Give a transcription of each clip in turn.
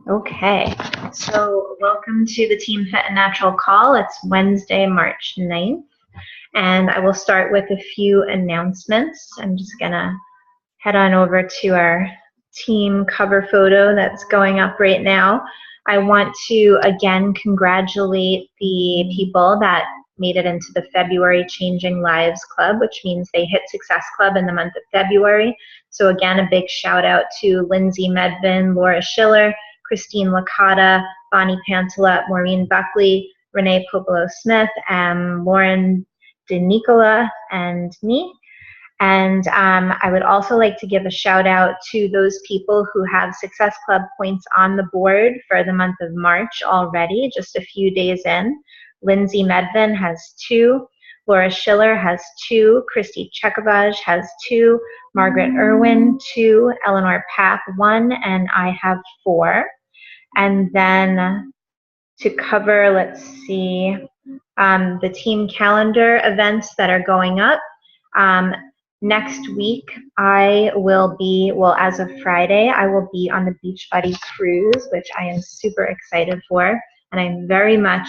Okay, so welcome to the Team Fit and Natural call. It's Wednesday, March 9th, and I will start with a few announcements. I'm just gonna head on over to our team cover photo that's going up right now. I want to again congratulate the people that made it into the February Changing Lives Club, which means they hit Success Club in the month of February. So again, a big shout out to Lindsay Medvin, Laura Schiller, Christine Licata, Bonnie Pantalette, Maureen Buckley, Renee Popolo-Smith, Lauren DeNicola, and me. And I would also like to give a shout out to those people who have Success Club points on the board for the month of March already, just a few days in. Lindsay Medvin has 2, Laura Schiller has 2, Christy Chekovage has 2, Margaret Irwin 2, Eleanor Papp 1, and I have 4. And then to cover, let's see, the team calendar events that are going up. Next week, I will be, well, as of Friday, I will be on the Beachbody cruise, which I am super excited for. And I'm very much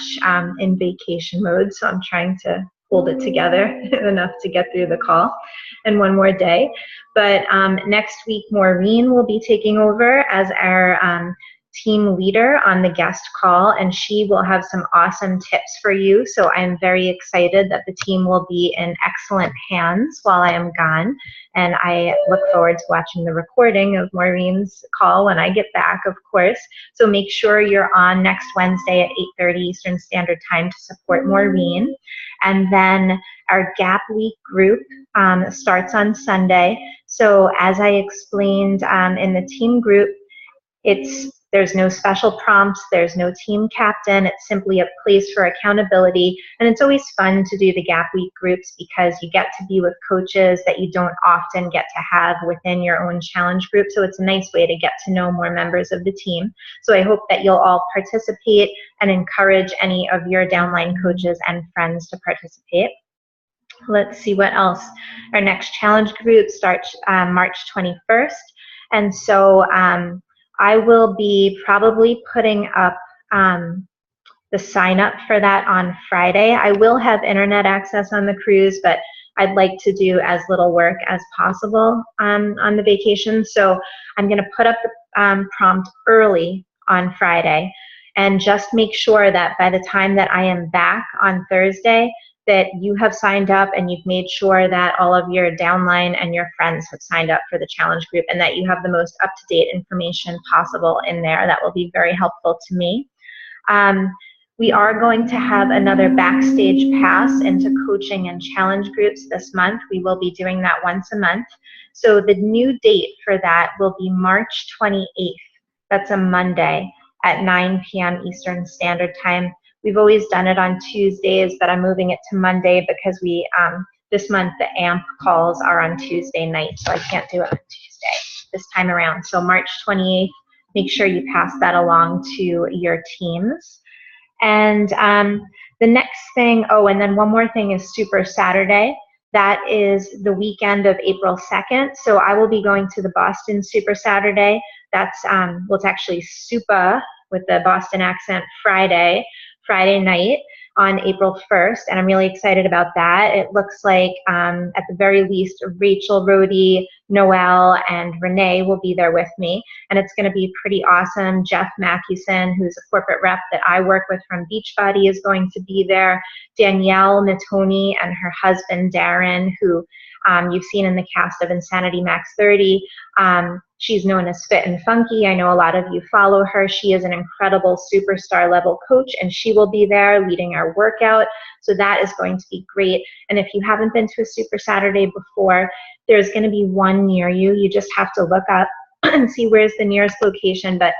in vacation mode, so I'm trying to hold it together enough to get through the call in one more day. But next week, Maureen will be taking over as our team leader on the guest call, and she will have some awesome tips for you. So I'm very excited that the team will be in excellent hands while I am gone, and I look forward to watching the recording of Maureen's call when I get back, of course. So make sure you're on next Wednesday at 8:30 Eastern Standard Time to support Maureen. And then our Gap Week group starts on Sunday. So as I explained in the team group, there's no special prompts, there's no team captain, it's simply a place for accountability. And it's always fun to do the Gap Week groups because you get to be with coaches that you don't often get to have within your own challenge group. So it's a nice way to get to know more members of the team. So I hope that you'll all participate and encourage any of your downline coaches and friends to participate. Let's see what else. Our next challenge group starts March 21st. And so I will be probably putting up the sign up for that on Friday. I will have internet access on the cruise, but I'd like to do as little work as possible on the vacation. So I'm going to put up the prompt early on Friday and just make sure that by the time that I am back on Thursday, that you have signed up and you've made sure that all of your downline and your friends have signed up for the challenge group and that you have the most up-to-date information possible in there. That will be very helpful to me. We are going to have another backstage pass into coaching and challenge groups this month. We will be doing that once a month. So the new date for that will be March 28th. That's a Monday at 9 p.m. Eastern Standard Time. We've always done it on Tuesdays, but I'm moving it to Monday because this month the AMP calls are on Tuesday night, so I can't do it on Tuesday this time around. So March 28th, make sure you pass that along to your teams. And the next thing, and then one more thing is Super Saturday. That is the weekend of April 2nd. So I will be going to the Boston Super Saturday. That's, it's actually Super with the Boston accent Friday night on April 1st, and I'm really excited about that. It looks like at the very least Rachel, Rhodey, Noelle, and Renee will be there with me, and it's going to be pretty awesome. Jeff Mathewson, who's a corporate rep that I work with from Beachbody, is going to be there. Danielle Natoni and her husband Darren, who you've seen in the cast of Insanity Max 30. She's known as Fit and Funky. I know a lot of you follow her. She is an incredible superstar level coach, and she will be there leading our workout. So that is going to be great. And if you haven't been to a Super Saturday before, there's going to be one near you. You just have to look up and see where's the nearest location. But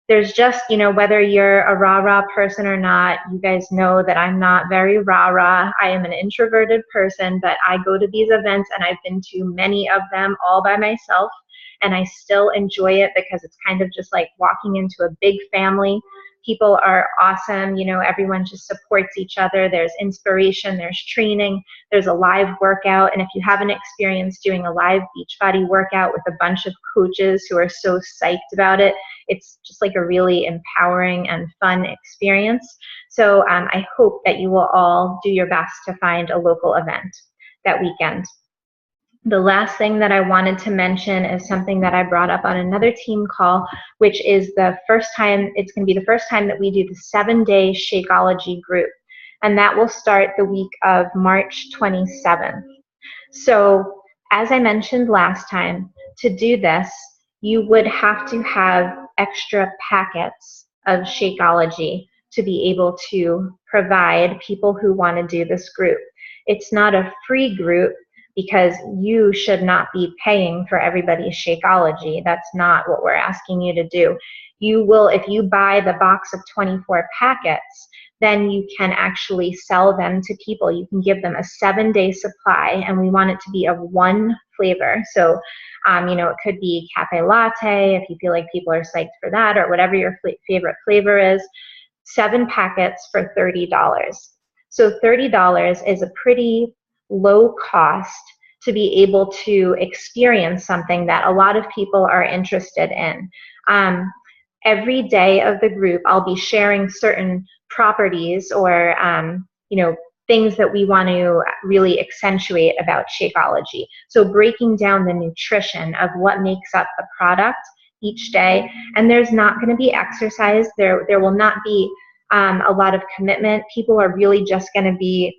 there's just, whether you're a rah-rah person or not, you guys know that I'm not very rah-rah. I am an introverted person, but I go to these events, and I've been to many of them all by myself. And I still enjoy it because it's kind of just like walking into a big family People are awesome. You know, everyone just supports each other. There's inspiration, there's training, there's a live workout. And if you haven't experienced doing a live Beachbody workout with a bunch of coaches who are so psyched about it, it's just like a really empowering and fun experience. So I hope that you will all do your best to find a local event that weekend. The last thing that I wanted to mention is something that I brought up on another team call, which is the first time, it's going to be the first time that we do the 7-day Shakeology group. And that will start the week of March 27th. So as I mentioned last time, to do this, you would have to have extra packets of Shakeology to be able to provide people who want to do this group. It's not a free group, because you should not be paying for everybody's Shakeology. That's not what we're asking you to do. You will, if you buy the box of 24 packets, then you can actually sell them to people. You can give them a 7-day supply, and we want it to be of one flavor. So, you know, it could be cafe latte if you feel like people are psyched for that, or whatever your favorite flavor is. 7 packets for $30. So $30 is a pretty low cost to be able to experience something that a lot of people are interested in. Every day of the group, I'll be sharing certain properties or you know, things that we want to really accentuate about Shakeology. So breaking down the nutrition of what makes up the product each day. And there's not going to be exercise. There will not be a lot of commitment. People are really just going to be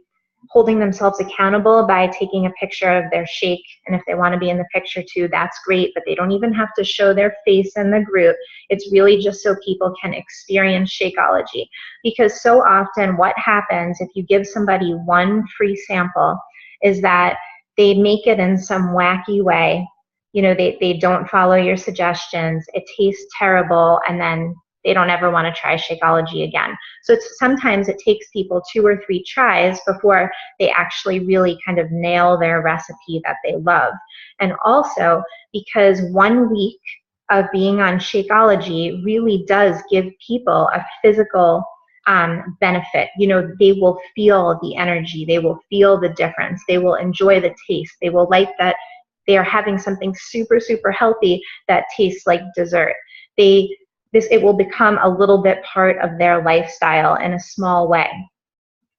holding themselves accountable by taking a picture of their shake. And if they want to be in the picture too, that's great, but they don't even have to show their face in the group. It's really just so people can experience Shakeology. Because so often what happens if you give somebody one free sample is that they make it in some wacky way. You know, they don't follow your suggestions, it tastes terrible, and then they don't ever want to try Shakeology again. So sometimes it takes people 2 or 3 tries before they actually really kind of nail their recipe that they love. And also because 1 week of being on Shakeology really does give people a physical benefit. You know, they will feel the energy, they will feel the difference, they will enjoy the taste, they will like that they are having something super, super healthy that tastes like dessert. It will become a little bit part of their lifestyle in a small way.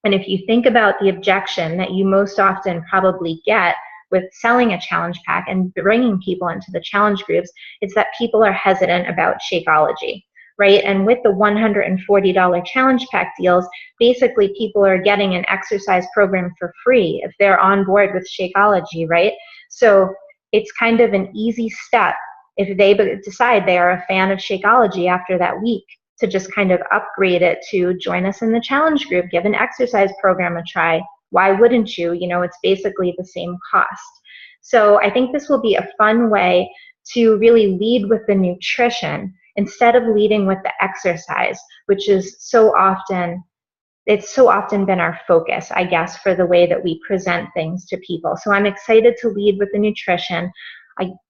And if you think about the objection that you most often probably get with selling a challenge pack and bringing people into the challenge groups, it's that people are hesitant about Shakeology, right? And with the $140 challenge pack deals, basically people are getting an exercise program for free if they're on board with Shakeology, right? So it's kind of an easy step if they decide they are a fan of Shakeology after that week to just kind of upgrade it to join us in the challenge group, give an exercise program a try. Why wouldn't you? You know, it's basically the same cost. So I think this will be a fun way to really lead with the nutrition instead of leading with the exercise, which is so often been our focus, I guess, for the way that we present things to people. So I'm excited to lead with the nutrition.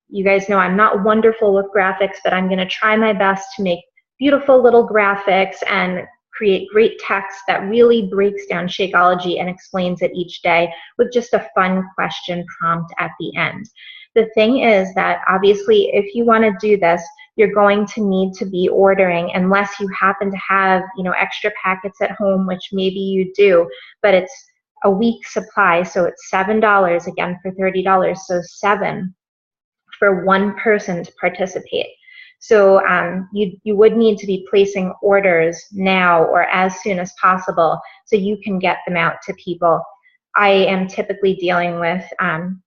You guys know I'm not wonderful with graphics, but I'm going to try my best to make beautiful little graphics and create great text that really breaks down Shakeology and explains it each day with just a fun question prompt at the end. The thing is that obviously if you want to do this, you're going to need to be ordering unless you happen to have, you know, extra packets at home, which maybe you do, but it's a week supply, so it's $7 again for $30, so 7 for 1 person to participate. So you would need to be placing orders now or as soon as possible so you can get them out to people. I am typically dealing with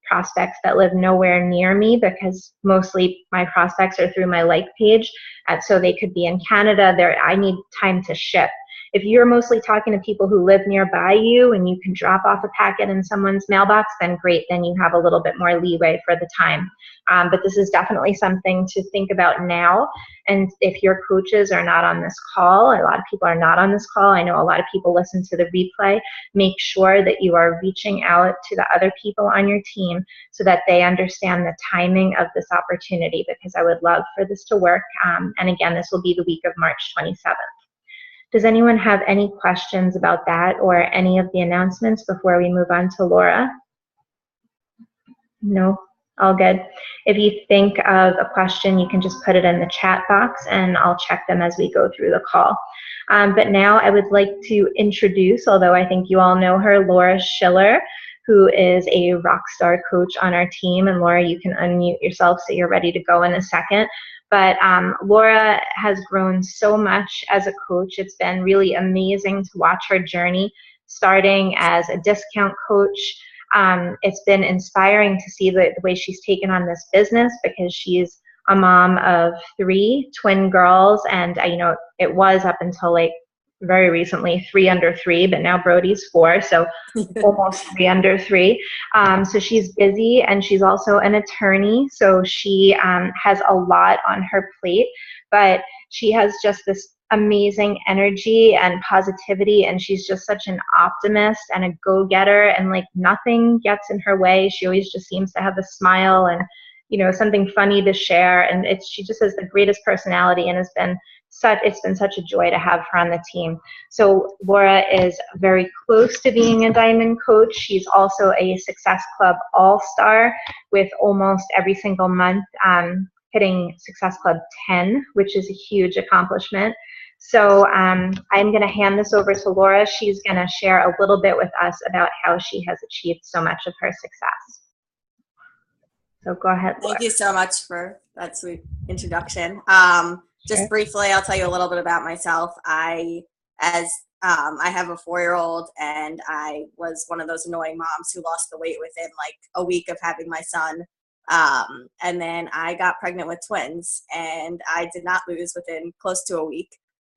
prospects that live nowhere near me because mostly my prospects are through my like page, so they could be in Canada. I need time to ship. If you're mostly talking to people who live nearby you and you can drop off a packet in someone's mailbox, then great, then you have a little bit more leeway for the time. But this is definitely something to think about now. And if your coaches are not on this call, a lot of people are not on this call, I know a lot of people listen to the replay, make sure that you are reaching out to the other people on your team so that they understand the timing of this opportunity, because I would love for this to work. And again, this will be the week of March 27th. Does anyone have any questions about that or any of the announcements before we move on to Laura? No? All good. If you think of a question, you can just put it in the chat box and I'll check them as we go through the call. But now I would like to introduce, although I think you all know her, Laura Schiller, who is a rock star coach on our team. And Laura, you can unmute yourself so you're ready to go in a second. But Laura has grown so much as a coach. It's been really amazing to watch her journey, starting as a discount coach. It's been inspiring to see the way she's taken on this business, because she's a mom of 3 twin girls, and it was up until like very recently 3 under 3, but now Brody's 4, so almost 3 under 3. So she's busy, and she's also an attorney, so she has a lot on her plate, but she has just this amazing energy and positivity, and she's just such an optimist and a go-getter, and like nothing gets in her way. She always just seems to have a smile and something funny to share, and she just has the greatest personality, and it's been such a joy to have her on the team. So Laura is very close to being a diamond coach. She's also a Success Club All-Star with almost every single month hitting Success Club 10, which is a huge accomplishment. So I'm going to hand this over to Laura. She's going to share a little bit with us about how she has achieved so much of her success. So go ahead, Laura. Thank you so much for that sweet introduction. Just briefly, I'll tell you a little bit about myself. I have a 4-year-old, and I was one of those annoying moms who lost the weight within like a week of having my son. And then I got pregnant with twins, and I did not lose within close to a week.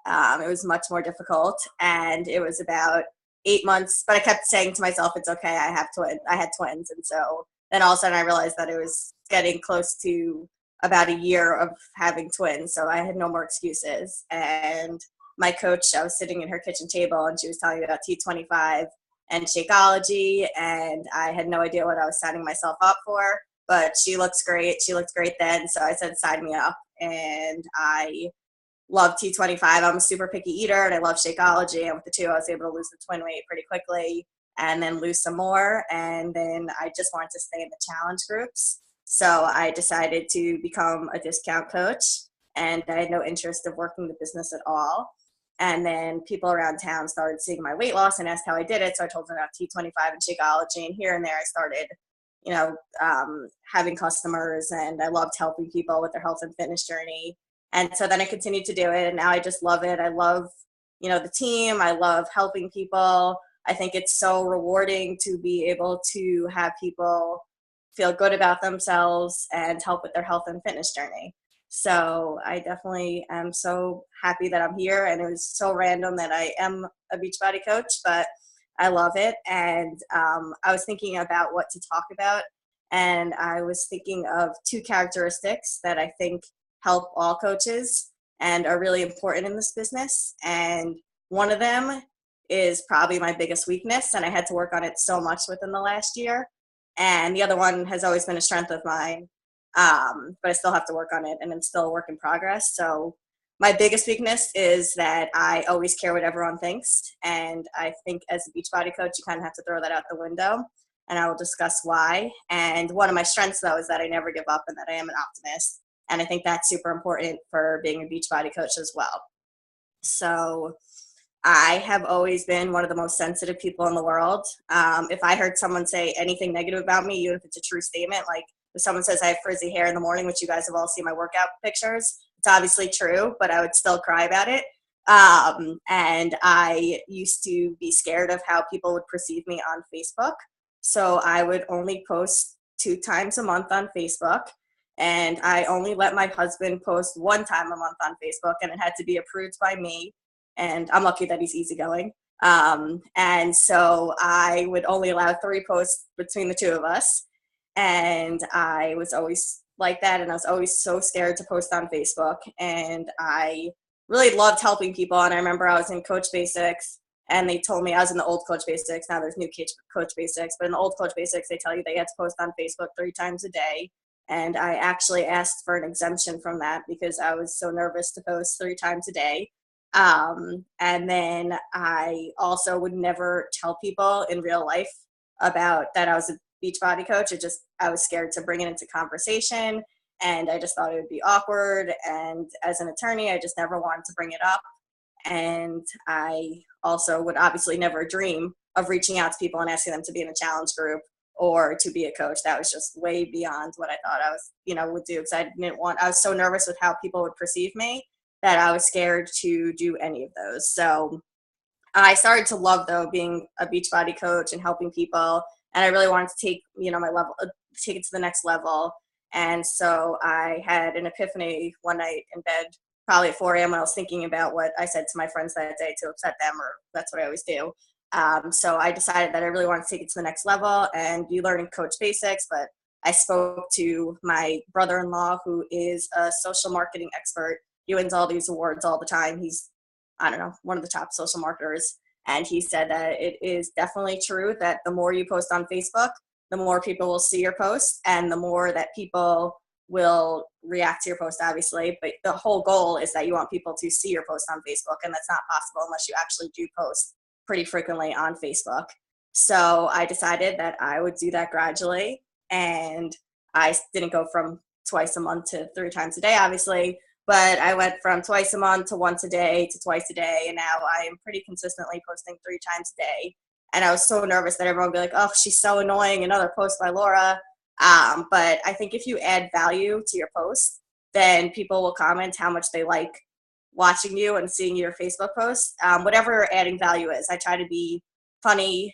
It was much more difficult, and it was about 8 months, but I kept saying to myself, it's okay, I had twins. And so then all of a sudden I realized that it was getting close to about a year of having twins, so I had no more excuses. And my coach, I was sitting at her kitchen table, and she was telling me about T25 and Shakeology, and I had no idea what I was signing myself up for, but she looks great. She looked great then, so I said, sign me up. And I love T25. I'm a super picky eater, and I love Shakeology, and with the two, I was able to lose the twin weight pretty quickly and then lose some more, and then I just wanted to stay in the challenge groups. So I decided to become a discount coach, and I had no interest of working the business at all. And then people around town started seeing my weight loss and asked how I did it. So I told them about T25 and Shakeology, and here and there I started, having customers, and I loved helping people with their health and fitness journey. And so then I continued to do it, and now I just love it. I love, the team. I love helping people. I think it's so rewarding to be able to have people feel good about themselves and help with their health and fitness journey. So I definitely am so happy that I'm here, and it was so random that I am a Beachbody coach, but I love it. And I was thinking about what to talk about, and I was thinking of 2 characteristics that I think help all coaches and are really important in this business. And one of them is probably my biggest weakness, and I had to work on it so much within the last year. And the other one has always been a strength of mine, but I still have to work on it, and I'm still a work in progress. So my biggest weakness is that I always care what everyone thinks, and I think as a Beachbody coach, you kind of have to throw that out the window, and I will discuss why. And one of my strengths, though, is that I never give up and that I am an optimist, and I think that's super important for being a Beachbody coach as well. So I have always been one of the most sensitive people in the world. If I heard someone say anything negative about me, even if it's a true statement, like if someone says I have frizzy hair in the morning, which you guys have all seen my workout pictures, it's obviously true, but I would still cry about it. And I used to be scared of how people would perceive me on Facebook. So I would only post 2 times a month on Facebook. And I only let my husband post 1 time a month on Facebook, and it had to be approved by me. And I'm lucky that he's easygoing. And so I would only allow 3 posts between the 2 of us. And I was always like that, and I was always so scared to post on Facebook. And I really loved helping people. And I remember I was in Coach Basics, and they told me, I was in the old Coach Basics, now there's new Coach Basics, but in the old Coach Basics, they tell you they had to post on Facebook 3 times a day. And I actually asked for an exemption from that because I was so nervous to post 3 times a day. And then I also would never tell people in real life about that I was a Beachbody coach. I was scared to bring it into conversation, and I just thought it would be awkward. And as an attorney, I just never wanted to bring it up. And I also would obviously never dream of reaching out to people and asking them to be in a challenge group or to be a coach. That was just way beyond what I thought I was, would do, because I was so nervous with how people would perceive me that I was scared to do any of those. So I started to love, though, being a Beachbody coach and helping people. And I really wanted to take, take it to the next level. And so I had an epiphany one night in bed, probably at 4 a.m. when I was thinking about what I said to my friends that day to upset them, or that's what I always do. So I decided that I really wanted to take it to the next level and be learning coach basics. But I spoke to my brother-in-law, who is a social marketing expert. He wins all these awards all the time. He's, I don't know, one of the top social marketers. And he said that it is definitely true that the more you post on Facebook, the more people will see your post, and the more that people will react to your post, obviously. But the whole goal is that you want people to see your post on Facebook, and that's not possible unless you actually do post pretty frequently on Facebook. So I decided that I would do that gradually, and I didn't go from twice a month to 3 times a day, obviously, but I went from twice a month to once a day to twice a day, and now I am pretty consistently posting 3 times a day. And I was so nervous that everyone would be like, oh, she's so annoying, another post by Laura. But I think if you add value to your post, then people will comment how much they like watching you and seeing your Facebook posts. Whatever adding value is, I try to be funny.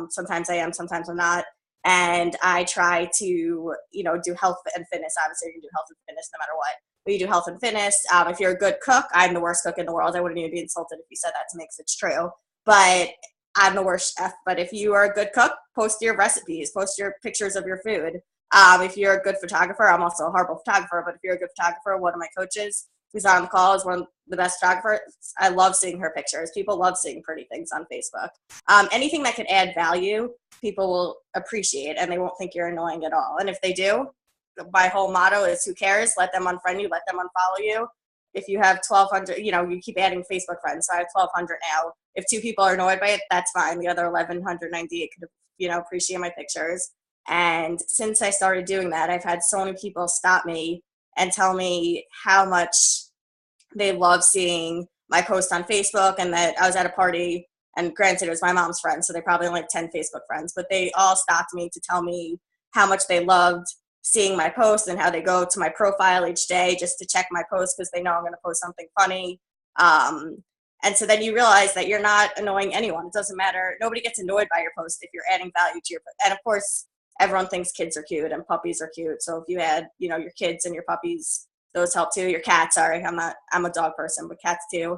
Sometimes I am, sometimes I'm not. And I try to, do health and fitness. Obviously, you can do health and fitness no matter what. But you do health and fitness. If you're a good cook, I'm the worst cook in the world. I wouldn't even be insulted if you said that to me, because it's true. But I'm the worst chef. But if you are a good cook, post your recipes, post your pictures of your food. If you're a good photographer, I'm also a horrible photographer, but if you're a good photographer, one of my coaches who's on the call is one of the best photographers. I love seeing her pictures. People love seeing pretty things on Facebook. Anything that can add value, people will appreciate, and they won't think you're annoying at all. And if they do, my whole motto is, who cares? Let them unfriend you, let them unfollow you. If you have 1,200, you keep adding Facebook friends. So I have 1,200 now. If 2 people are annoyed by it, that's fine. The other 1,198 could, appreciate my pictures. And since I started doing that, I've had so many people stop me and tell me how much they love seeing my post on Facebook, and that I was at a party, and granted, it was my mom's friends, so they probably only have 10 Facebook friends, but they all stopped me to tell me how much they loved seeing my post and how they go to my profile each day just to check my post because they know I'm going to post something funny. And so then you realize that you're not annoying anyone. It doesn't matter. Nobody gets annoyed by your post if you're adding value to your post. And of course, everyone thinks kids are cute and puppies are cute. So if you add, your kids and your puppies, those help too. Your cats, sorry, I'm a dog person, but cats too.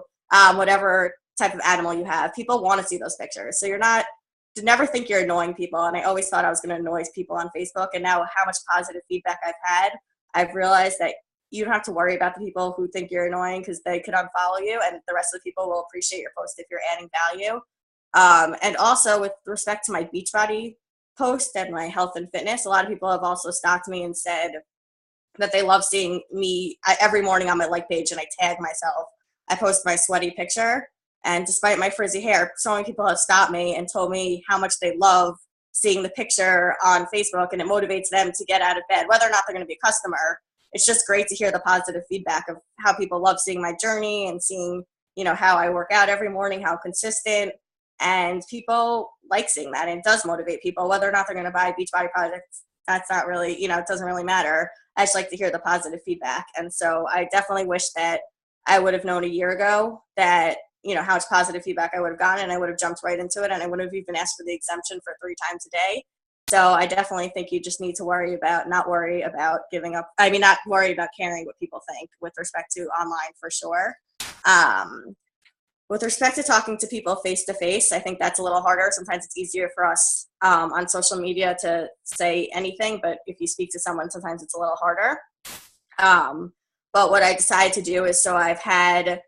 Whatever type of animal you have, people want to see those pictures. So never think you're annoying people. And I always thought I was going to annoy people on Facebook. And now how much positive feedback I've had, I've realized that you don't have to worry about the people who think you're annoying, because they could unfollow you, and the rest of the people will appreciate your post if you're adding value. And also with respect to my Beachbody post and my health and fitness, a lot of people have also stopped me and said that they love seeing me. Every morning on my like page, and I tag myself, I post my sweaty picture. And despite my frizzy hair, so many people have stopped me and told me how much they love seeing the picture on Facebook, and it motivates them to get out of bed, whether or not they're going to be a customer. It's just great to hear the positive feedback of how people love seeing my journey and seeing, how I work out every morning, how consistent, and people like seeing that. And it does motivate people, whether or not they're going to buy Beachbody products. That's not really, it doesn't really matter. I just like to hear the positive feedback. And so I definitely wish that I would have known a year ago that, how much positive feedback I would have gotten, and I would have jumped right into it, and I wouldn't have even asked for the exemption for 3 times a day. So I definitely think you just need to not worry about giving up. Not worry about caring what people think with respect to online, for sure. With respect to talking to people face to face, I think that's a little harder. Sometimes it's easier for us on social media to say anything, but if you speak to someone, sometimes it's a little harder. But what I decided to do is, so I've had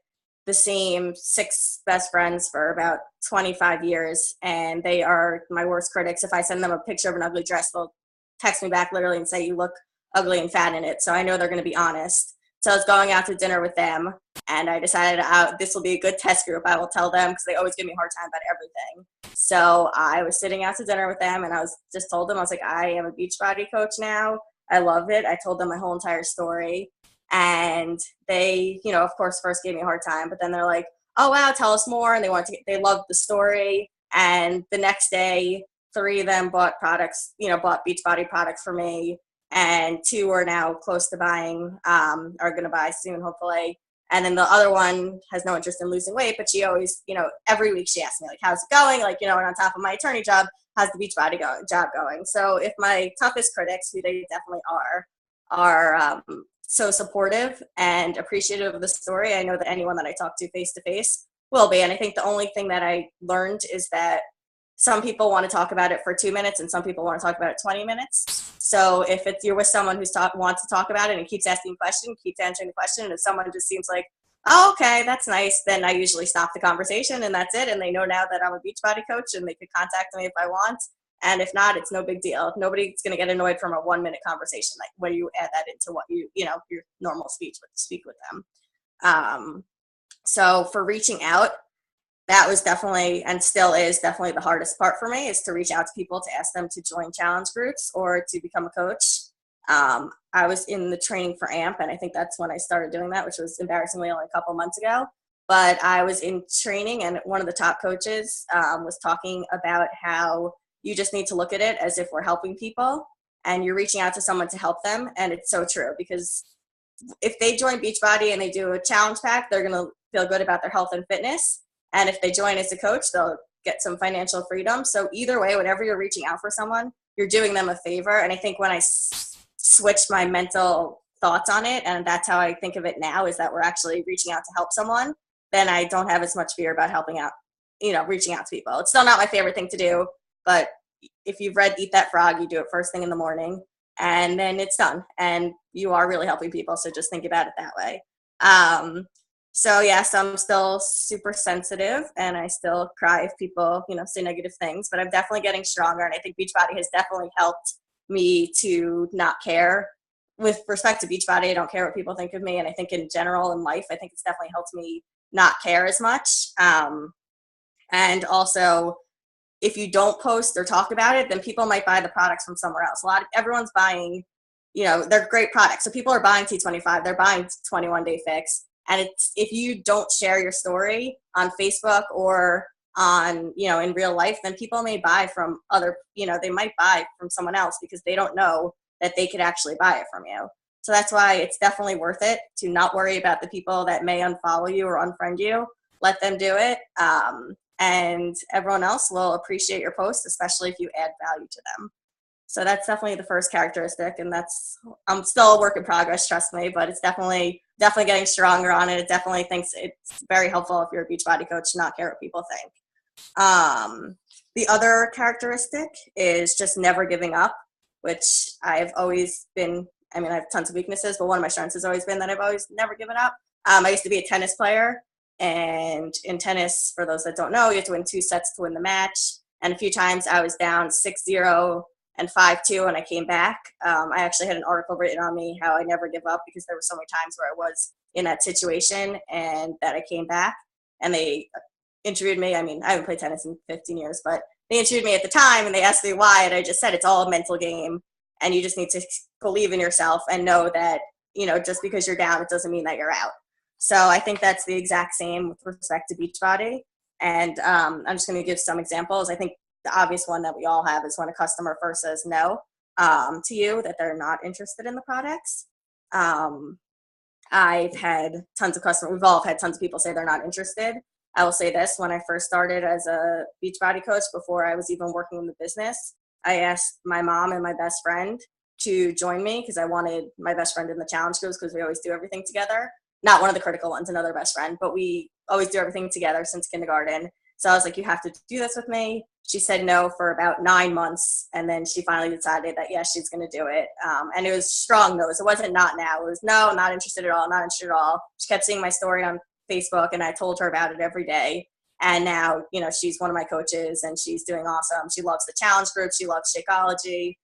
the same 6 best friends for about 25 years, and they are my worst critics. If I send them a picture of an ugly dress, they'll text me back literally and say, you look ugly and fat in it. So I know they're going to be honest. So I was going out to dinner with them, and I decided this will be a good test group. I will tell them, because they always give me a hard time about everything. So I was sitting out to dinner with them, and I was just told them, I was like, I am a Beachbody coach now. I love it. I told them my whole entire story. And they, you know, of course, first gave me a hard time, but then they're like, oh, wow, tell us more. And they loved the story. And the next day, 3 of them bought products, you know, bought Beachbody products for me. And 2 are now close to buying, are going to buy soon, hopefully. And then the other one has no interest in losing weight, but she always, you know, every week she asks me, like, how's it going? Like, you know, and on top of my attorney job, how's the Beachbody job going? So if my toughest critics, who they definitely are so supportive and appreciative of the story, I know that anyone that I talk to face-to-face will be. And I think the only thing that I learned is that some people want to talk about it for 2 minutes and some people want to talk about it 20 minutes. So if you're with someone who's wants to talk about it and keeps asking questions, keeps answering the question, and if someone just seems like, oh, okay, that's nice, then I usually stop the conversation and that's it. And they know now that I'm a Beachbody coach and they could contact me if I want. And if not, it's no big deal. Nobody's going to get annoyed from a 1-minute conversation, like when you add that into what you know, your normal speech with speak with them. So for reaching out, that was definitely, and still is definitely, the hardest part for me, is to reach out to people to ask them to join challenge groups or to become a coach. I was in the training for AMP, and I think that's when I started doing that, which was embarrassingly only a couple months ago. But I was in training, and one of the top coaches was talking about how you just need to look at it as if we're helping people and you're reaching out to someone to help them. And it's so true, because if they join Beachbody and they do a challenge pack, they're going to feel good about their health and fitness. And if they join as a coach, they'll get some financial freedom. So either way, whenever you're reaching out for someone, you're doing them a favor. And I think when I switched my mental thoughts on it, and that's how I think of it now, is that we're actually reaching out to help someone, then I don't have as much fear about helping out, you know, reaching out to people. It's still not my favorite thing to do, but if you've read Eat That Frog, you do it first thing in the morning and then it's done, and you are really helping people. So just think about it that way. So yes, I'm still super sensitive and I still cry if people, you know, say negative things, but I'm definitely getting stronger. And I think Beachbody has definitely helped me to not care. With respect to Beachbody, I don't care what people think of me. And I think in general in life, I think it's definitely helped me not care as much. And also, if you don't post or talk about it, then people might buy the products from somewhere else. Everyone's buying, you know, they're great products. So people are buying T25, they're buying 21 Day Fix. And it's, if you don't share your story on Facebook or on, you know, in real life, then people may buy from other, you know, they might buy from someone else because they don't know that they could actually buy it from you. So that's why it's definitely worth it to not worry about the people that may unfollow you or unfriend you. Let them do it. And everyone else will appreciate your post, especially if you add value to them. So that's definitely the first characteristic, and that's, I'm still a work in progress, trust me, but it's definitely getting stronger on it. It definitely thinks it's very helpful if you're a Beachbody coach to not care what people think. The other characteristic is just never giving up, which I've always been, I mean, I have tons of weaknesses, but one of my strengths has always been that I've always never given up. I used to be a tennis player, and in tennis, for those that don't know, you have to win 2 sets to win the match. And a few times I was down 6-0 and 5-2, and I came back. I actually had an article written on me how I never give up, because there were so many times where I was in that situation and that I came back. And they interviewed me. I mean, I haven't played tennis in 15 years, but they interviewed me at the time and they asked me why, and I just said it's all a mental game, and you just need to believe in yourself and know that, you know, just because you're down, it doesn't mean that you're out. So I think that's the exact same with respect to Beachbody. And I'm just going to give some examples. I think the obvious one that we all have is when a customer first says no to you, that they're not interested in the products. I've had tons of customers, we've all had tons of people say they're not interested. I will say this, when I first started as a Beachbody coach, before I was even working in the business, I asked my mom and my best friend to join me because I wanted my best friend in the challenge groups, because we always do everything together. Not one of the critical ones, another best friend, but we always do everything together since kindergarten. So I was like, you have to do this with me. She said no for about 9 months, and then she finally decided that, yes, she's going to do it. And it was strong no's. It wasn't not now. It was no, not interested at all, not interested at all. She kept seeing my story on Facebook, and I told her about it every day. And now, you know, she's one of my coaches, and she's doing awesome. She loves the challenge group. She loves Shakeology.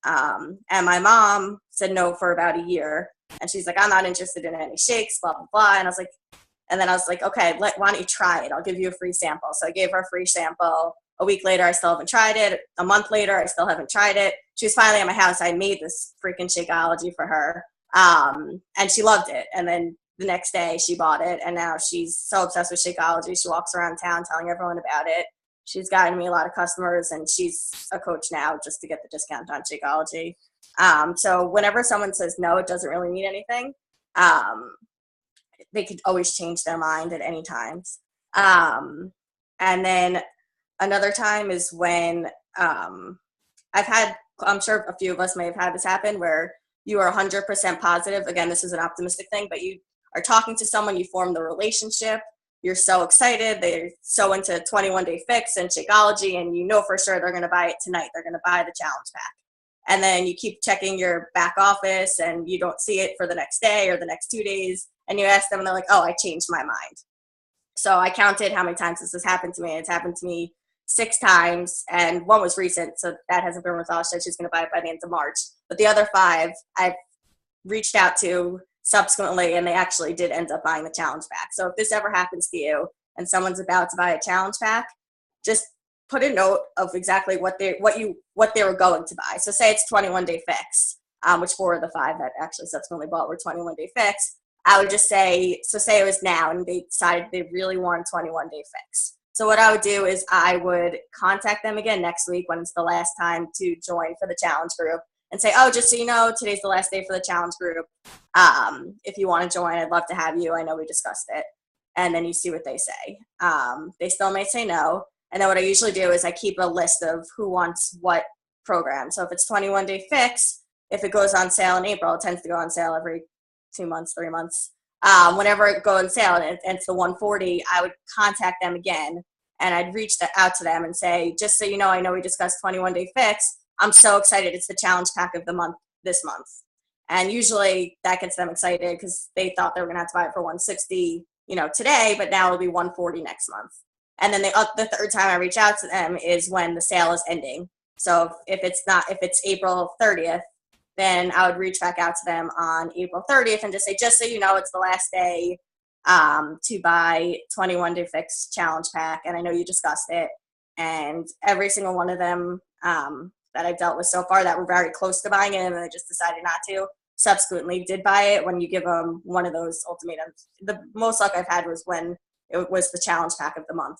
And my mom said no for about a year. And she's like, I'm not interested in any shakes, blah, blah, blah. And I was like, okay, why don't you try it? I'll give you a free sample. So I gave her a free sample. A week later, I still haven't tried it. A month later, I still haven't tried it. She was finally at my house. I made this freaking Shakeology for her. And she loved it. And then the next day she bought it. And now she's so obsessed with Shakeology. She walks around town telling everyone about it. She's gotten me a lot of customers, and she's a coach now just to get the discount on Shakeology. So whenever someone says no, it doesn't really mean anything. They could always change their mind at any time. And then another time is when I'm sure a few of us may have had this happen, where you are 100% positive. Again, this is an optimistic thing, but you are talking to someone, you form the relationship, you're so excited, they're so into 21 Day Fix and Shakeology, and you know for sure they're going to buy it tonight. They're going to buy the challenge pack. And then you keep checking your back office and you don't see it for the next day or the next 2 days. And you ask them and they're like, oh, I changed my mind. So I counted how many times this has happened to me. It's happened to me 6 times, and one was recent, so that hasn't been resolved. She's going to buy it by the end of March. But the other 5 I've reached out to subsequently, and they actually did end up buying the challenge pack. So if this ever happens to you and someone's about to buy a challenge pack, just put a note of exactly what they were going to buy. So say it's 21 Day Fix, which 4 of the 5 that actually subsequently bought were 21 Day Fix. I would just say it was now and they decided they really want 21 Day Fix. So what I would do is I would contact them again next week when it's the last time to join for the challenge group, and say, oh, just so you know, today's the last day for the challenge group. If you want to join, I'd love to have you. I know we discussed it. And then you see what they say. They still may say no. And then what I usually do is I keep a list of who wants what program. So if it's 21 Day Fix, if it goes on sale in April, it tends to go on sale every 2 months, 3 months. Whenever it goes on sale and it's the 140, I would contact them again, and I'd reach out to them and say, just so you know, I know we discussed 21 Day Fix. I'm so excited. It's the challenge pack of the month this month. And usually that gets them excited because they thought they were going to have to buy it for 160, today, but now it'll be 140 next month. And then the third time I reach out to them is when the sale is ending. So if it's April 30th, then I would reach back out to them on April 30th and just say, just so you know, it's the last day to buy 21 Day Fix challenge pack. And I know you discussed it. And every single one of them that I've dealt with so far that were very close to buying it and they just decided not to, subsequently did buy it when you give them one of those ultimatums. The most luck I've had was when it was the challenge pack of the month.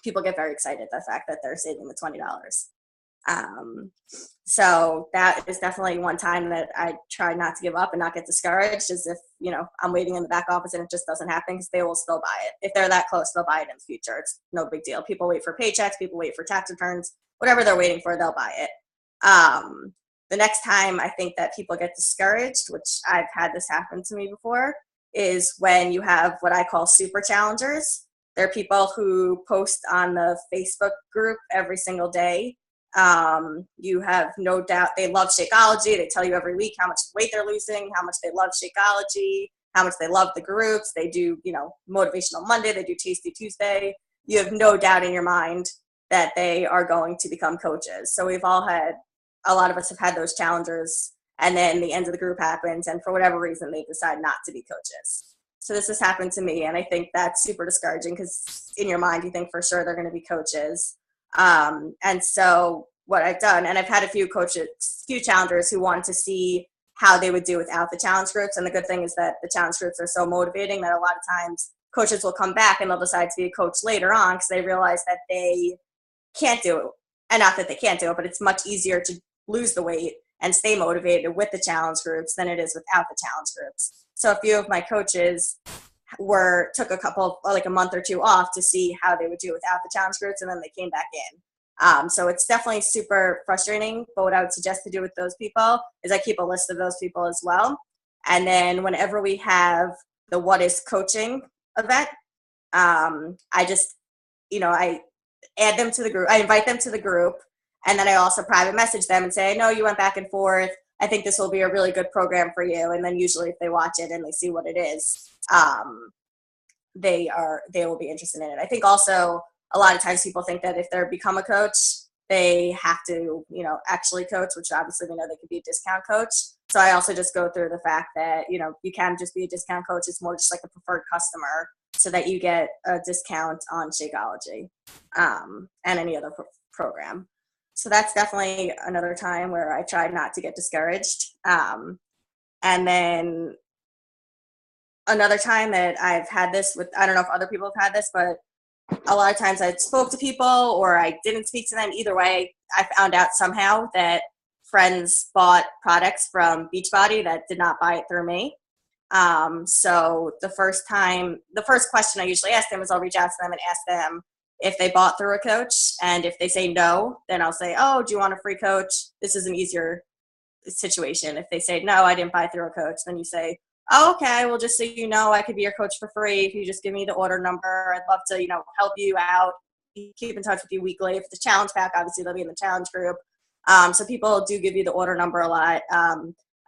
People get very excited at the fact that they're saving the $20. So that is definitely one time that I try not to give up and not get discouraged, as if, I'm waiting in the back office and it just doesn't happen, because they will still buy it. If they're that close, they'll buy it in the future. It's no big deal. People wait for paychecks, people wait for tax returns, whatever they're waiting for, they'll buy it. The next time I think that people get discouraged, which I've had this happen to me before, is when you have what I call super challengers. They're people who post on the Facebook group every single day. You have no doubt they love Shakeology. They tell you every week how much weight they're losing, how much they love Shakeology, how much they love the groups. They do, Motivational Monday. They do Tasty Tuesday. You have no doubt in your mind that they are going to become coaches. So a lot of us have had those challengers, and then the end of the group happens, and for whatever reason, they decide not to be coaches. So this has happened to me, and I think that's super discouraging, because in your mind, you think for sure they're going to be coaches. And so what I've done, and I've had a few challengers who wanted to see how they would do without the challenge groups. And the good thing is that the challenge groups are so motivating that a lot of times coaches will come back and they'll decide to be a coach later on because they realize that they can't do it. And not that they can't do it, but it's much easier to lose the weight and stay motivated with the challenge groups than it is without the challenge groups. So a few of my coaches took a month or 2 off to see how they would do without the challenge groups, and then they came back in. So it's definitely super frustrating, but what I would suggest to do with those people is I keep a list of those people as well. And then whenever we have the What is Coaching event, I just, I add them to the group. I invite them to the group, and then I also private message them and say, I know you went back and forth. I think this will be a really good program for you. And then usually if they watch it and they see what it is, they will be interested in it. I think also a lot of times people think that if they're become a coach, they have to, actually coach, which obviously we know they could be a discount coach. So I also just go through the fact that, you can just be a discount coach. It's more just like a preferred customer so that you get a discount on Shakeology and any other program. So that's definitely another time where I try not to get discouraged. And then another time that I've had this with, I don't know if other people have had this, but a lot of times I spoke to people or I didn't speak to them. Either way, I found out somehow that friends bought products from Beachbody that did not buy it through me. So the first question I usually ask them is I'll reach out to them and ask them if they bought through a coach. And if they say no, then I'll say, oh, do you want a free coach? This is an easier situation. If they say, no, I didn't buy through a coach, then you say, oh, okay, well, just so you know, I could be your coach for free if you just give me the order number. I'd love to, help you out, keep in touch with you weekly. If it's a challenge pack, obviously they'll be in the challenge group. So people do give you the order number a lot.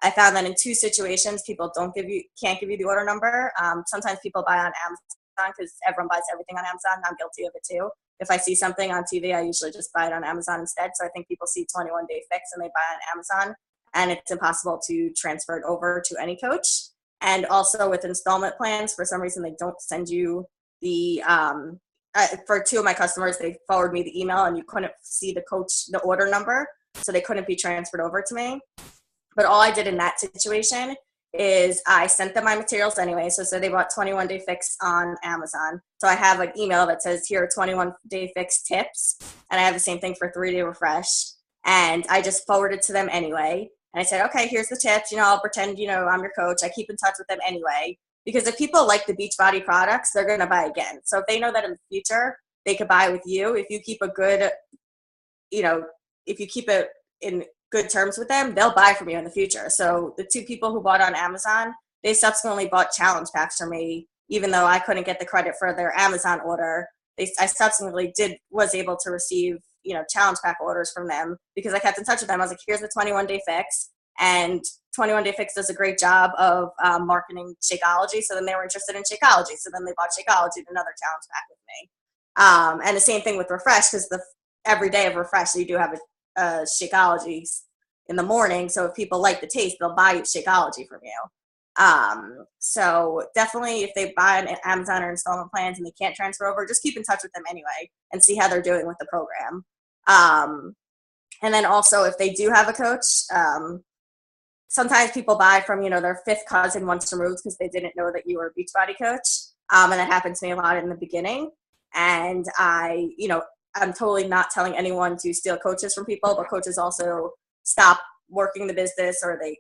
I found that in 2 situations, people can't give you the order number. Sometimes people buy on Amazon because everyone buys everything on Amazon. I'm guilty of it too. If I see something on TV, I usually just buy it on Amazon instead. So I think people see 21 Day Fix and they buy on Amazon, and it's impossible to transfer it over to any coach. And also with installment plans, for some reason, they don't send you the, for 2 of my customers, they forwarded me the email and you couldn't see the order number. So they couldn't be transferred over to me. But all I did in that situation is I sent them my materials anyway. So they bought 21 Day Fix on Amazon. So I have an email that says, here are 21 Day Fix tips. And I have the same thing for 3-Day Refresh. And I just forwarded to them anyway. And I said, okay, here's the tips. I'll pretend, I'm your coach. I keep in touch with them anyway. Because if people like the Beachbody products, they're going to buy again. So if they know that in the future they could buy with you, if you keep a good, if you keep it in good terms with them, they'll buy from you in the future. So the 2 people who bought on Amazon, they subsequently bought challenge packs from me, even though I couldn't get the credit for their Amazon order. I subsequently was able to receive challenge pack orders from them because I kept in touch with them. I was like, here's the 21 Day Fix, and 21 Day Fix does a great job of marketing Shakeology. So then they were interested in Shakeology. So then they bought Shakeology and another challenge pack with me. And the same thing with Refresh, because every day of Refresh, so you do have a Shakeology in the morning. So if people like the taste, they'll buy Shakeology from you. So definitely if they buy an Amazon or installment plans and they can't transfer over, just keep in touch with them anyway and see how they're doing with the program. And then also if they do have a coach, sometimes people buy from, their 5th cousin once removed because they didn't know that you were a Beachbody coach. And that happened to me a lot in the beginning. And I'm totally not telling anyone to steal coaches from people, but coaches also stop working the business, or they,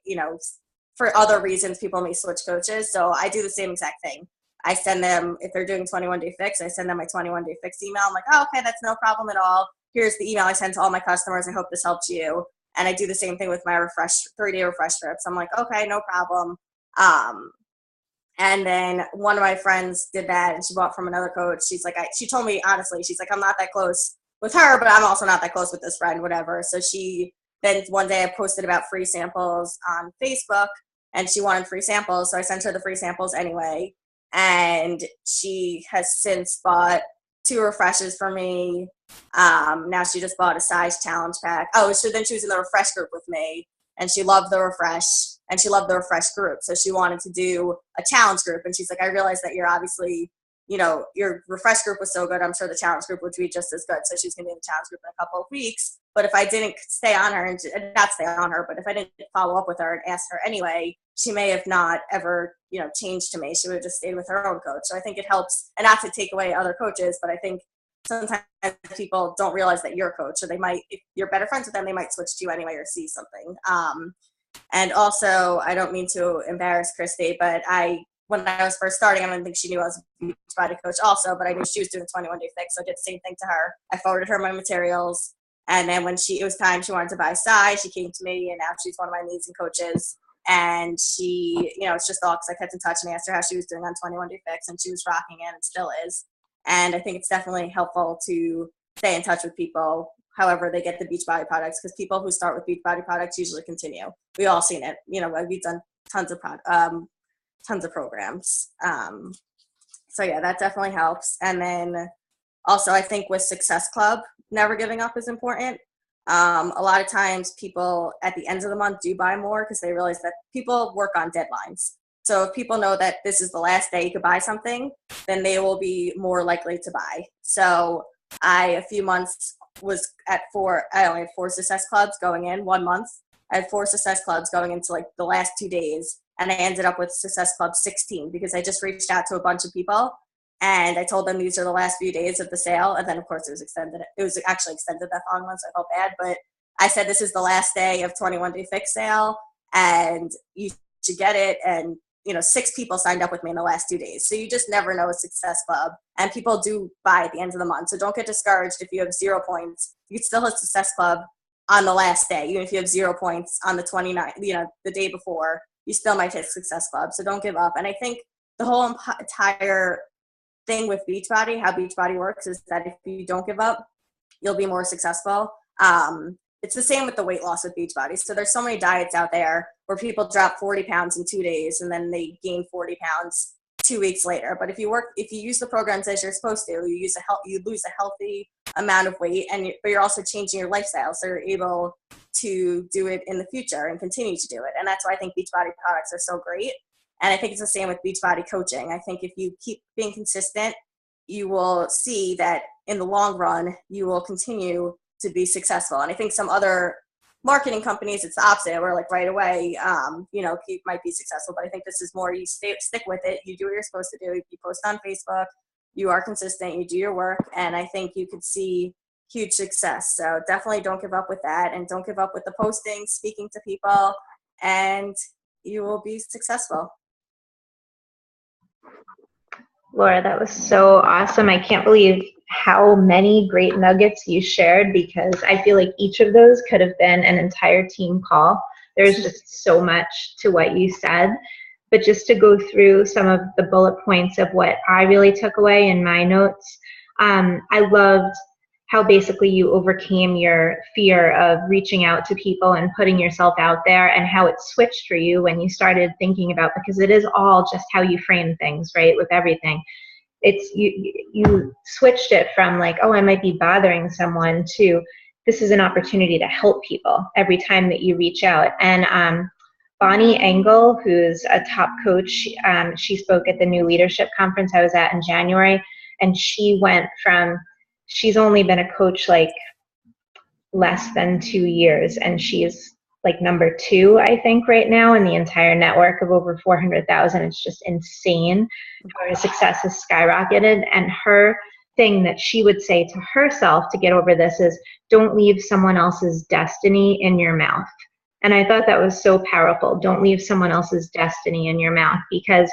for other reasons, people may switch coaches. So I do the same exact thing. I send them, if they're doing 21 Day Fix, I send them my 21 Day Fix email. I'm like, oh, okay, that's no problem at all. Here's the email I send to all my customers. I hope this helps you. And I do the same thing with my 3-Day Refresh strips. I'm like, okay, no problem. And then one of my friends did that, and she bought from another coach. She's like, she told me honestly, she's like, I'm not that close with her, but I'm also not that close with this friend, whatever. So then one day I posted about free samples on Facebook, and she wanted free samples. So I sent her the free samples anyway. And she has since bought 2 refreshes for me. Now she just bought a size challenge pack. Oh, so then she was in the refresh group with me, and she loved the refresh, and she loved the refresh group. So she wanted to do a challenge group. And she's like, I realized that you're obviously, your refresh group was so good. I'm sure the challenge group would be just as good. So she's going to be in the challenge group in a couple of weeks. But if I didn't stay on her, and not stay on her, but if I didn't follow up with her and ask her anyway, she may have not ever, changed to me. She would have just stayed with her own coach. So I think it helps, and not to take away other coaches, but I think sometimes people don't realize that you're a coach, or they might, if you're better friends with them, they might switch to you anyway or see something. And also, I don't mean to embarrass Christy, but when I was first starting, I don't think she knew I was a Beachbody coach also, but I knew she was doing 21 Day Fix, so I did the same thing to her. I forwarded her my materials, and then when it was time, she wanted to buy size, she came to me, and now she's one of my leads and coaches. And she, it's just all because I kept in touch and asked her how she was doing on 21 Day Fix, and she was rocking it and still is. And I think it's definitely helpful to stay in touch with people, however they get the Beachbody products, because people who start with Beachbody products usually continue. We all seen it. We've done tons of programs. So yeah, that definitely helps. And then also I think with Success Club, never giving up is important. A lot of times people at the end of the month do buy more because they realize that people work on deadlines. So if people know that this is the last day you could buy something, then they will be more likely to buy. So a few months was at I only had 4 Success Clubs going in 1 month. I had 4 Success Clubs going into like the last 2 days, and I ended up with Success Club 16 because I just reached out to a bunch of people and I told them these are the last few days of the sale. And then of course it was extended. It was actually extended that long one, so I felt bad. But I said, this is the last day of 21-day fix sale and you should get it. And 6 people signed up with me in the last 2 days. So you just never know a Success Club, and people do buy at the end of the month. So don't get discouraged if you have 0 points. You can still have Success Club on the last day. Even if you have 0 points on the 29th, the day before, you still might hit Success Club. So don't give up. And I think the whole entire thing with Beachbody, how Beachbody works, is that if you don't give up, you'll be more successful. It's the same with the weight loss with Beachbody. So there's so many diets out there where people drop 40 pounds in 2 days and then they gain 40 pounds 2 weeks later. But if you use the programs as you're supposed to, you lose a healthy amount of weight, but you're also changing your lifestyle, so you're able to do it in the future and continue to do it. And that's why I think Beachbody products are so great. And I think it's the same with Beachbody coaching. I think if you keep being consistent, you will see that in the long run, you will continue to be successful. And I think some other marketing companies, it's the opposite, where like right away, you might be successful. But I think this is more, you stick with it. You do what you're supposed to do. You post on Facebook, you are consistent, you do your work. And I think you could see huge success. So definitely don't give up with that. And don't give up with the posting, speaking to people, and you will be successful. Laura, that was so awesome. I can't believe how many great nuggets you shared, because I feel like each of those could have been an entire team call. There's just so much to what you said. But just to go through some of the bullet points of what I really took away in my notes, I loved how basically you overcame your fear of reaching out to people and putting yourself out there, and how it switched for you when you started thinking about, because it is all just how you frame things, right? With everything, it's you switched it from like, oh, I might be bothering someone, to this is an opportunity to help people every time that you reach out. And Bonnie Engel, who's a top coach, she spoke at the New Leadership Conference I was at in January, and she went from, she's only been a coach like less than 2 years, and she's like number 2, I think, right now in the entire network of over 400,000. It's just insane how her success has skyrocketed. And her thing that she would say to herself to get over this is, don't leave someone else's destiny in your mouth. And I thought that was so powerful. Don't leave someone else's destiny in your mouth, because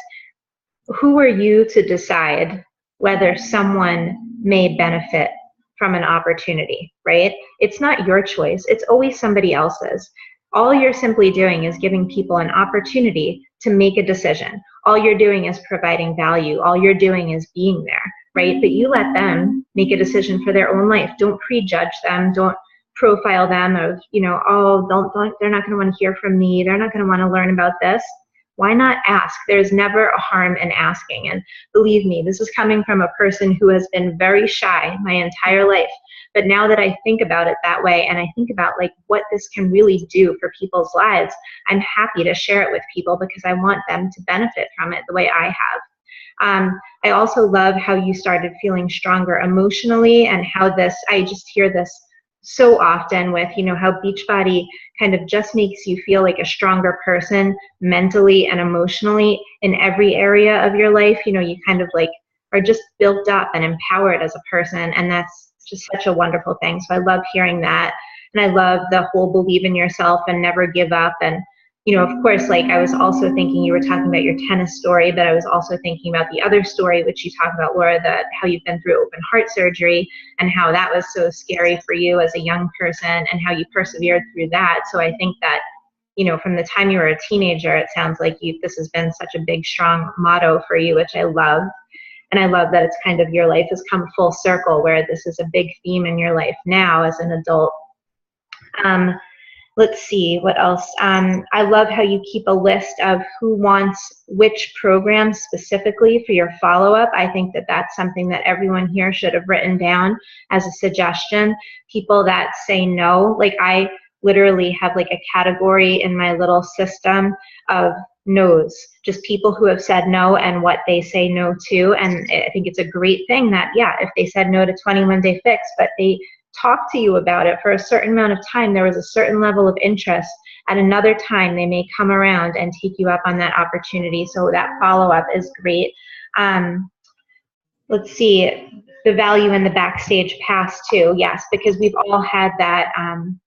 who are you to decide whether someone may benefit from an opportunity, right? It's not your choice. It's always somebody else's. All you're simply doing is giving people an opportunity to make a decision. All you're doing is providing value. All you're doing is being there, right? But you let them make a decision for their own life. Don't prejudge them. Don't profile them of, oh, they're not going to want to hear from me. They're not going to want to learn about this. Why not ask? There's never a harm in asking. And believe me, this is coming from a person who has been very shy my entire life. But now that I think about it that way, and I think about like what this can really do for people's lives, I'm happy to share it with people because I want them to benefit from it the way I have. I also love how you started feeling stronger emotionally, and how I just hear this so often with, how Beachbody kind of just makes you feel like a stronger person mentally and emotionally in every area of your life. You kind of like are just built up and empowered as a person, and that's just such a wonderful thing. So I love hearing that. And I love the whole believe in yourself and never give up. And of course, like I was also thinking, you were talking about your tennis story, but I was also thinking about the other story, which you talk about, Laura, how you've been through open heart surgery and how that was so scary for you as a young person, and how you persevered through that. So I think that, from the time you were a teenager, it sounds like this has been such a big, strong motto for you, which I love. And I love that it's kind of your life has come full circle, where this is a big theme in your life now as an adult. Let's see, what else? I love how you keep a list of who wants which program specifically for your follow-up. I think that that's something that everyone here should have written down as a suggestion. People that say no, like I literally have like a category in my little system of no's, just people who have said no and what they say no to. And I think it's a great thing that, yeah, if they said no to 21 Day Fix, but they talk to you about it for a certain amount of time, there was a certain level of interest. At another time, they may come around and take you up on that opportunity. So that follow-up is great. Let's see, the value in the backstage pass too. Yes, because we've all had that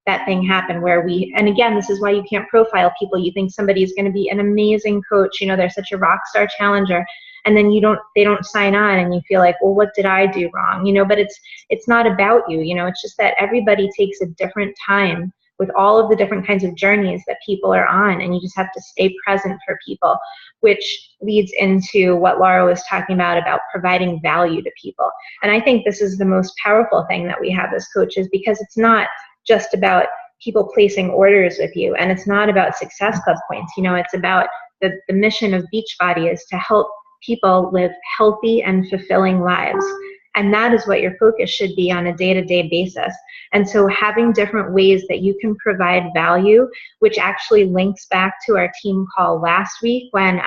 that thing happen where we, and again, this is why you can't profile people. You think somebody is going to be an amazing coach, you know, they're such a rock star challenger, and then they don't sign on, and you feel like, well, what did I do wrong? You know, but it's not about you. You know, it's just that everybody takes a different time with all of the different kinds of journeys that people are on, and you just have to stay present for people, which leads into what Laura was talking about providing value to people. And I think this is the most powerful thing that we have as coaches, because it's not just about people placing orders with you, and it's not about Success Club points. You know, it's about the mission of Beachbody is to help people live healthy and fulfilling lives. And that is what your focus should be on a day-to-day basis. And so having different ways that you can provide value, which actually links back to our team call last week when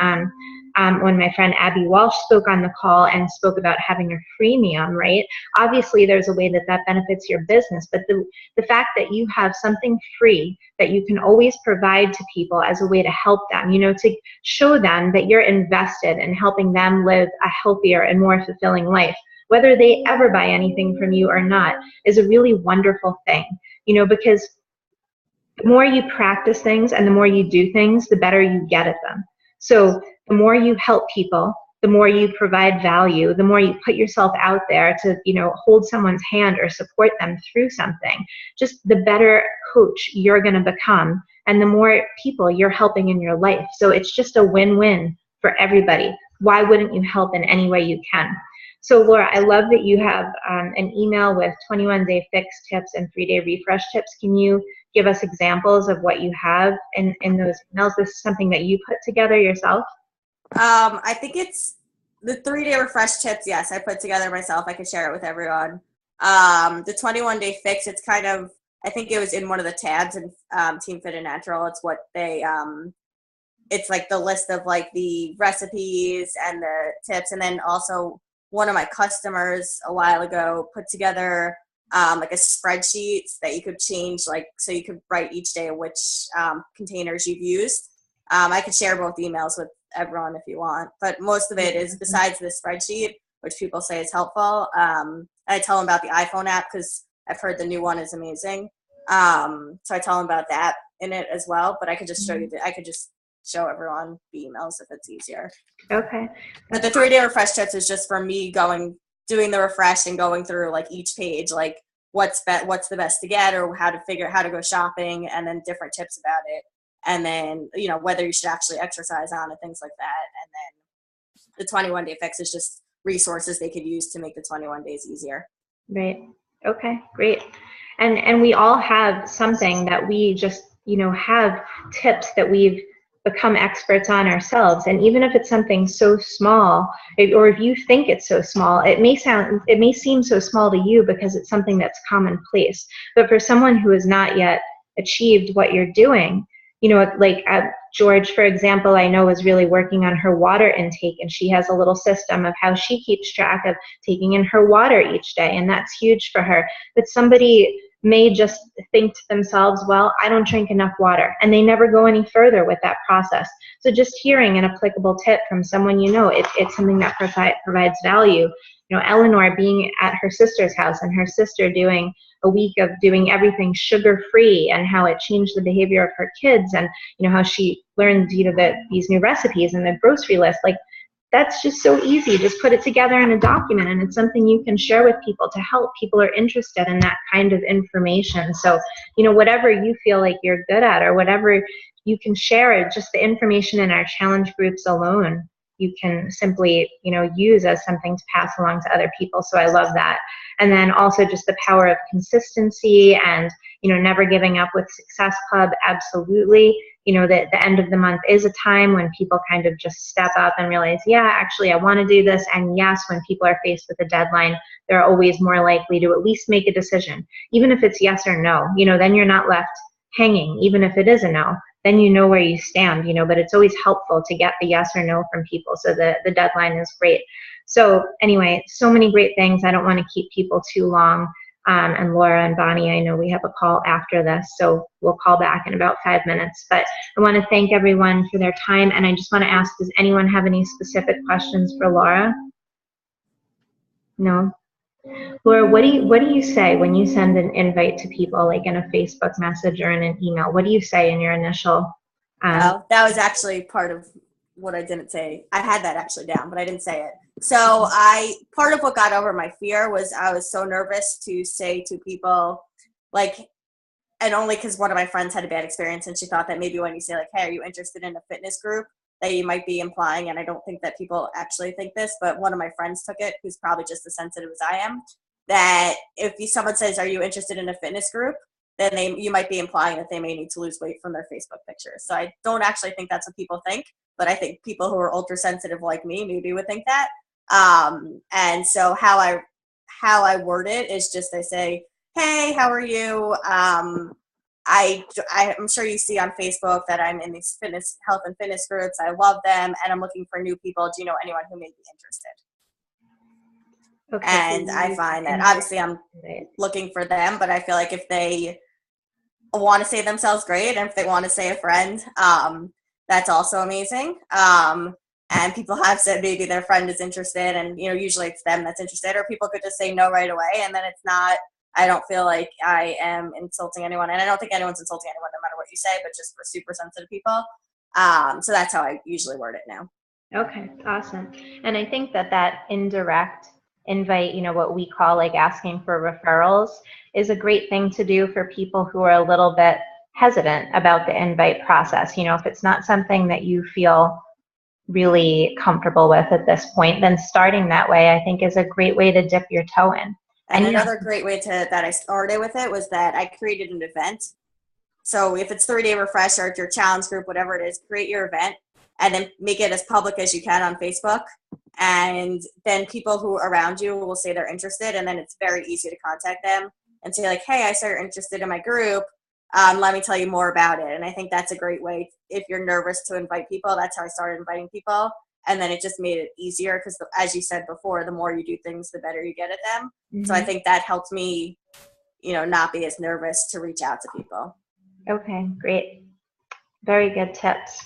my friend Abby Walsh spoke on the call and spoke about having a freemium, right? Obviously, there's a way that that benefits your business, but the fact that you have something free that you can always provide to people as a way to help them, you know, to show them that you're invested in helping them live a healthier and more fulfilling life, whether they ever buy anything from you or not, is a really wonderful thing, you know, because the more you practice things and the more you do things, the better you get at them. So the more you help people, the more you provide value, the more you put yourself out there to, you know, hold someone's hand or support them through something, just the better coach you're going to become, and the more people you're helping in your life. So it's just a win-win for everybody. Why wouldn't you help in any way you can? So Laura, I love that you have an email with 21 Day Fix tips and 3-day refresh tips. Can you give us examples of what you have in those emails? This is something that you put together yourself? I think it's the 3-day refresh tips. Yes, I put together myself. I can share it with everyone. The 21 Day Fix, it's kind of, I think it was in one of the tabs in Team Fit and Natural. It's what they, it's like the list of like the recipes and the tips. And then also one of my customers a while ago put together like a spreadsheet that you could change, like, so you could write each day which containers you've used. I could share both emails with everyone if you want, but most of it is besides the spreadsheet, which people say is helpful. I tell them about the iPhone app because I've heard the new one is amazing. So I tell them about that in it as well, but I could just show you, I could just show everyone the emails if it's easier. Okay. But the 3-day refresh tips is just for me doing the refresh and going through like each page, like what's the best to get, or how to go shopping, and then different tips about it. And then, you know, whether you should actually exercise on it, things like that. And then the 21 Day Fix is just resources they could use to make the 21 days easier. Right. Okay, great. And we all have something that we just, you know, have tips that we've become experts on ourselves. And even if it's something so small, or if you think it's so small, it may seem so small to you because it's something that's commonplace. But for someone who has not yet achieved what you're doing, you know, like George, for example, I know is really working on her water intake, and she has a little system of how she keeps track of taking in her water each day, and that's huge for her. But somebody may just think to themselves, well, I don't drink enough water, and they never go any further with that process. So just hearing an applicable tip from someone you know, it's something that provides value. You know, Eleanor being at her sister's house and her sister doing a week of doing everything sugar-free, and how it changed the behavior of her kids, and you know how she learned, you know, these new recipes and the grocery list. Like, that's just so easy. Just put it together in a document, and it's something you can share with people to help. People are interested in that kind of information. So, you know, whatever you feel like you're good at, or whatever you can share, just the information in our challenge groups alone, you can simply, use as something to pass along to other people. So I love that. And then also just the power of consistency and, never giving up with Success Club. Absolutely. The end of the month is a time when people kind of just step up and realize, yeah, actually, I want to do this. And yes, when people are faced with a deadline, they're always more likely to at least make a decision, even if it's yes or no. Then you're not left hanging, even if it is a no. Then you know where you stand, but it's always helpful to get the yes or no from people. So the deadline is great. So anyway, so many great things. I don't want to keep people too long. And Laura and Bonnie, I know we have a call after this, so we'll call back in about 5 minutes. But I want to thank everyone for their time, and I just want to ask, does anyone have any specific questions for Laura? No? Laura, what do you say when you send an invite to people, like in a Facebook message or in an email? What do you say in your initial? Oh, that was actually part of what I didn't say. I had that actually down, but I didn't say it. So part of what got over my fear was I was so nervous to say to people, like, and only because one of my friends had a bad experience and she thought that maybe when you say like, hey, are you interested in a fitness group, that you might be implying, and I don't think that people actually think this, but one of my friends took it, who's probably just as sensitive as I am, that if someone says, are you interested in a fitness group, then you might be implying that they may need to lose weight from their Facebook pictures. So I don't actually think that's what people think, but I think people who are ultra sensitive like me maybe would think that. And so how I word it is just, I say, hey, how are you? I'm sure you see on Facebook that I'm in these health and fitness groups. I love them, and I'm looking for new people. Do you know anyone who may be interested? Okay, and so I find that obviously I'm looking for them, but I feel like if they want to say themselves, great, and if they want to say a friend, that's also amazing. And people have said maybe their friend is interested, and usually it's them that's interested, or people could just say no right away, and then it's not. I don't feel like I am insulting anyone, and I don't think anyone's insulting anyone no matter what you say, but just for super sensitive people. So that's how I usually word it now. Okay, awesome. And I think that indirect invite, what we call like asking for referrals, is a great thing to do for people who are a little bit hesitant about the invite process. If it's not something that you feel really comfortable with at this point, then starting that way, I think, is a great way to dip your toe in. And another great way that I started with it was that I created an event. So if it's 3-day refresh, or if your challenge group, whatever it is, create your event and then make it as public as you can on Facebook. And then people who are around you will say they're interested, and then it's very easy to contact them and say like, hey, I saw you're interested in my group. Let me tell you more about it. And I think that's a great way, if you're nervous to invite people. That's how I started inviting people. And then it just made it easier because, as you said before, the more you do things, the better you get at them. Mm-hmm. So I think that helped me, not be as nervous to reach out to people. Okay, great. Very good tips.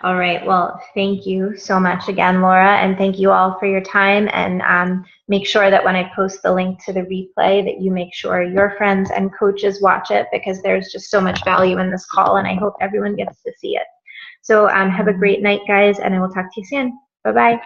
All right. Well, thank you so much again, Laura, and thank you all for your time. And make sure that when I post the link to the replay, that you make sure your friends and coaches watch it, because there's just so much value in this call, and I hope everyone gets to see it. So have a great night, guys, and I will talk to you soon. Bye-bye.